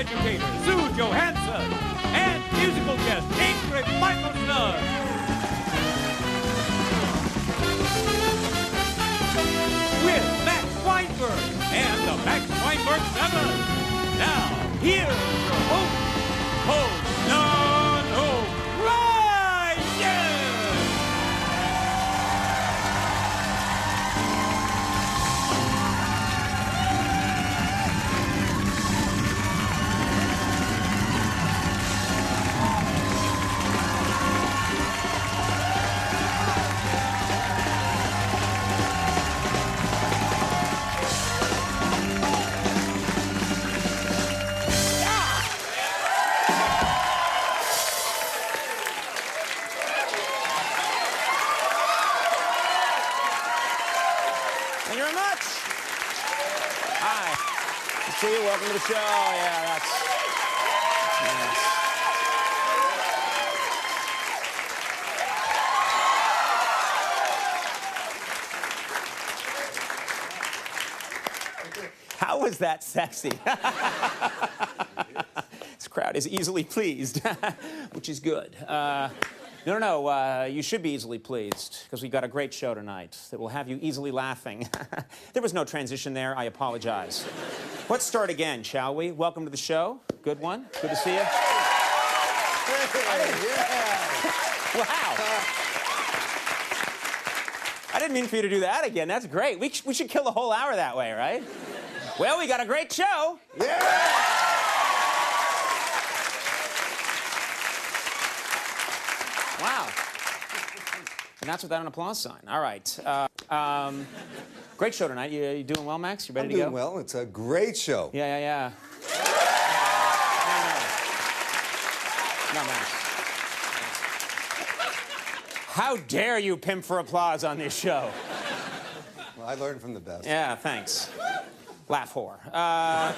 educator Sue Johansson and musical guest Ingrid Michaelsson. With Max Weinberg and the Max Weinberg 7. Now, here's your host, Conan O'Brien! Thank you very much. Hi. Good to see you. Welcome to the show. Yeah, that's nice. How was that sexy? This crowd is easily pleased, which is good. No, you should be easily pleased, because we've got a great show tonight that will have you easily laughing. There was no transition there. I apologize. Let's start again, shall we? Welcome to the show. Good one. Good to see you. Wow. I didn't mean for you to do that again. That's great. We should kill the whole hour that way, right? Well, we got a great show. Yeah! Wow. And that's without an applause sign. All right. Great show tonight. You doing well, Max? You ready to go? I'm doing well. It's a great show. Yeah. No, Max. How dare you pimp for applause on this show? Well, I learned from the best. Yeah, thanks. Laugh whore. A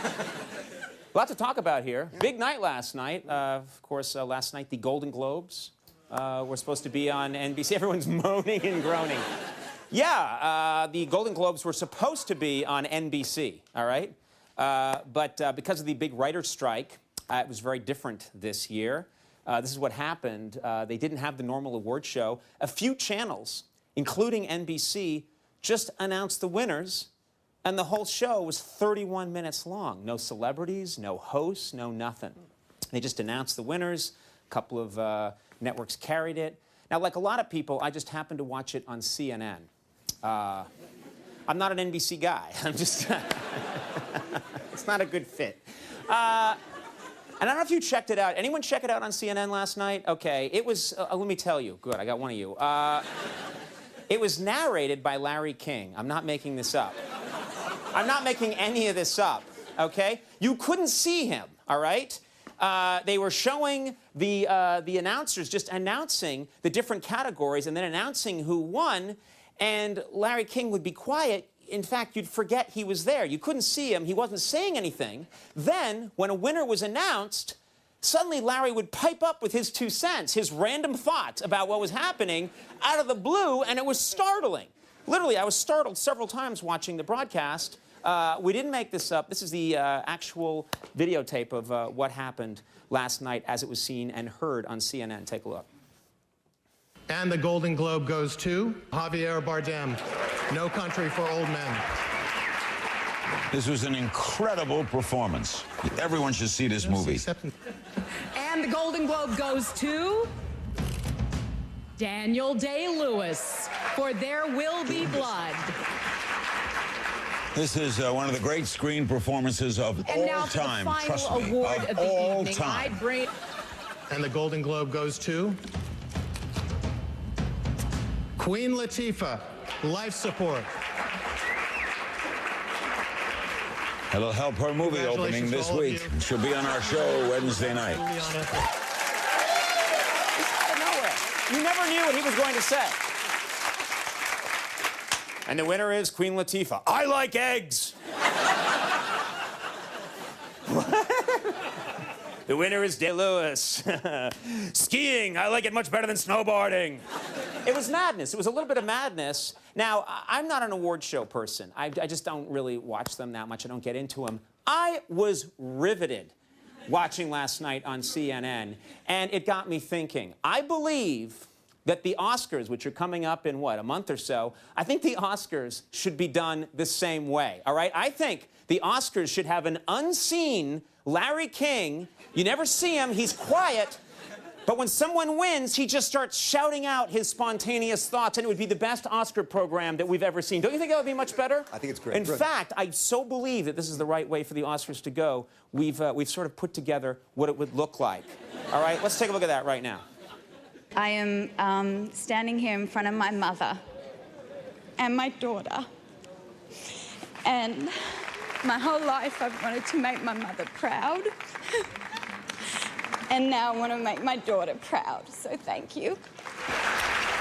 lot to talk about here. Big night last night. Of course, last night, the Golden Globes. We're supposed to be on NBC. Everyone's moaning and groaning. Yeah, the Golden Globes were supposed to be on NBC, all right? But because of the big writer's strike, it was very different this year. This is what happened. They didn't have the normal award show. A few channels, including NBC, just announced the winners, and the whole show was 31 minutes long. No celebrities, no hosts, no nothing. They just announced the winners. A couple of networks carried it. Now, like a lot of people, I just happened to watch it on CNN. I'm not an NBC guy. I'm just... It's not a good fit. And I don't know if you checked it out. Anyone check it out on CNN last night? Okay, it was... let me tell you. Good, I got one of you. It was narrated by Larry King. I'm not making this up. I'm not making any of this up, okay? You couldn't see him, all right? They were showing the announcers just announcing the different categories and then announcing who won, and Larry King would be quiet. In fact, you'd forget he was there. You couldn't see him. He wasn't saying anything. Then, when a winner was announced, suddenly Larry would pipe up with his 2 cents, his random thoughts about what was happening out of the blue, and it was startling. Literally, I was startled several times watching the broadcast. We didn't make this up. This is the actual videotape of what happened last night as it was seen and heard on CNN. Take a look. And the Golden Globe goes to Javier Bardem, No Country for Old Men. This was an incredible performance. Everyone should see this movie. And the Golden Globe goes to Daniel Day-Lewis for There Will Be Blood. This is one of the great screen performances of all time. Trust me, of all time. And the Golden Globe goes to Queen Latifah, Life Support. It'll help her movie opening this week. She'll be on our show Wednesday night. You never knew what he was going to say. And the winner is Queen Latifah. I like eggs. The winner is Day-Lewis. Skiing, I like it much better than snowboarding. It was madness. It was a little bit of madness. Now, I'm not an award show person. I just don't really watch them that much. I don't get into them. I was riveted watching last night on CNN, and it got me thinking. I believe that the Oscars, which are coming up in, what, a month or so, I think the Oscars should be done the same way, all right? I think the Oscars should have an unseen Larry King. You never see him, he's quiet, but when someone wins, he just starts shouting out his spontaneous thoughts, and it would be the best Oscar program that we've ever seen. Don't you think that would be much better? I think it's great. In fact, I so believe that this is the right way for the Oscars to go. We've sort of put together what it would look like. All right, let's take a look at that right now. I am standing here in front of my mother and my daughter. And my whole life I've wanted to make my mother proud. And now I want to make my daughter proud. So thank you.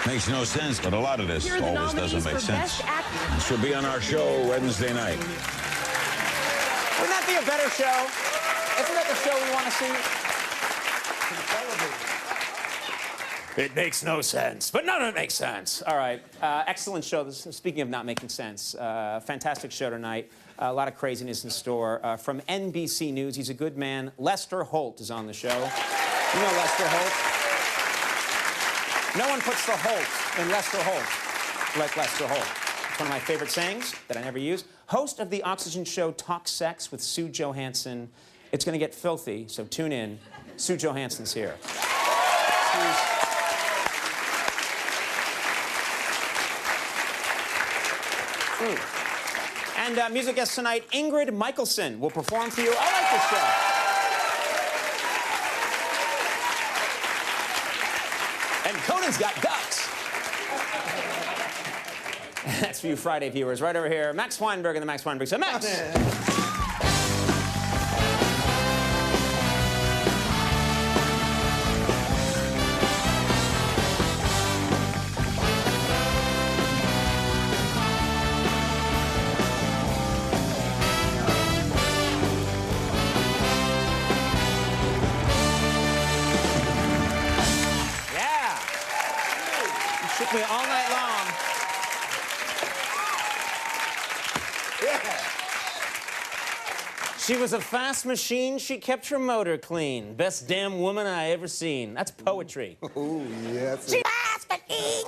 Makes no sense, but a lot of this Here are the always doesn't nominees make for sense. Best Actor. She'll be on our show Wednesday night. Wouldn't that be a better show? Isn't that the show we want to see? It makes no sense, but none of it makes sense. All right, excellent show. Speaking of not making sense, fantastic show tonight. A lot of craziness in store. From NBC News, he's a good man. Lester Holt is on the show. You know Lester Holt. No one puts the Holt in Lester Holt like Lester Holt. It's one of my favorite sayings that I never use. Host of the Oxygen Show Talk Sex with Sue Johansson. It's going to get filthy, so tune in. Sue Johansson's here. And music guest tonight, Ingrid Michaelson, will perform for you. I like this show. And Conan's got ducks. That's for you Friday viewers. Right over here, Max Weinberg and the Max Weinberg Show. Max! Me all night long. Yeah. She was a fast machine. She kept her motor clean. Best damn woman I ever seen. That's poetry. Oh, yes. She fast machine.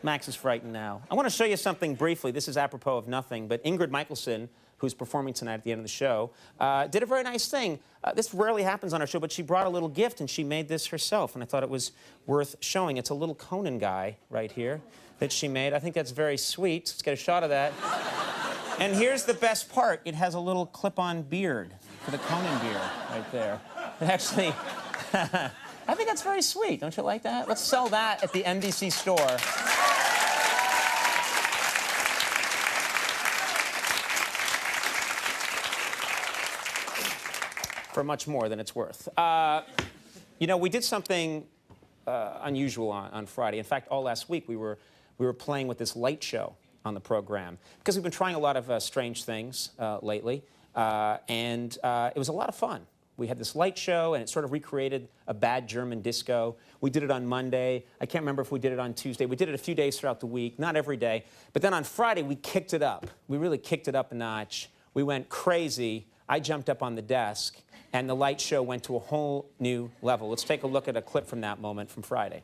Max is frightened now. I want to show you something briefly. This is apropos of nothing, but Ingrid Michaelson, who's performing tonight at the end of the show, did a very nice thing. This rarely happens on our show, but she brought a little gift, and she made this herself, and I thought it was worth showing. It's a little Conan guy right here that she made. I think that's very sweet. Let's get a shot of that. And here's the best part. It has a little clip-on beard for the Conan beard right there. It actually... I think that's very sweet. Don't you like that? Let's sell that at the NBC store. For much more than it's worth. You know, we did something unusual on Friday. In fact, all last week we were playing with this light show on the program because we've been trying a lot of strange things lately, and it was a lot of fun. We had this light show, and it sort of recreated a bad German disco. We did it on Monday. I can't remember if we did it on Tuesday. We did it a few days throughout the week, not every day. But then on Friday, we kicked it up. We really kicked it up a notch. We went crazy. I jumped up on the desk, and the light show went to a whole new level. Let's take a look at a clip from that moment from Friday.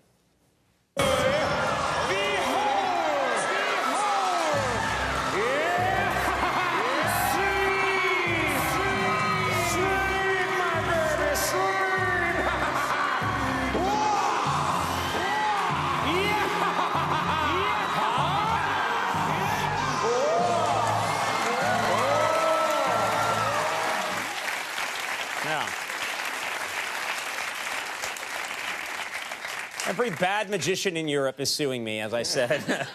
Every bad magician in Europe is suing me, as I said.